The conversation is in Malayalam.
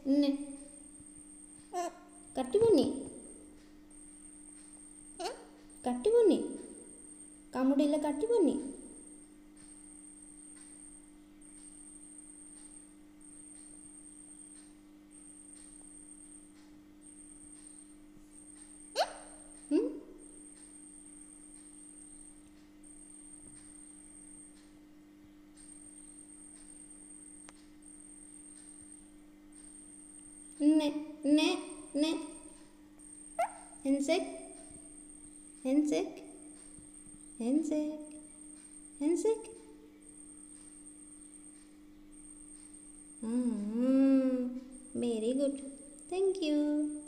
നെ കട്ടിപ്പൊന്നി കട്ടിപ്പൊന്നി കാമുടിയില്ല കട്ടിപ്പൊന്നി നെ നെ നെ Insect, insect, insect, insect. Very good. Thank you.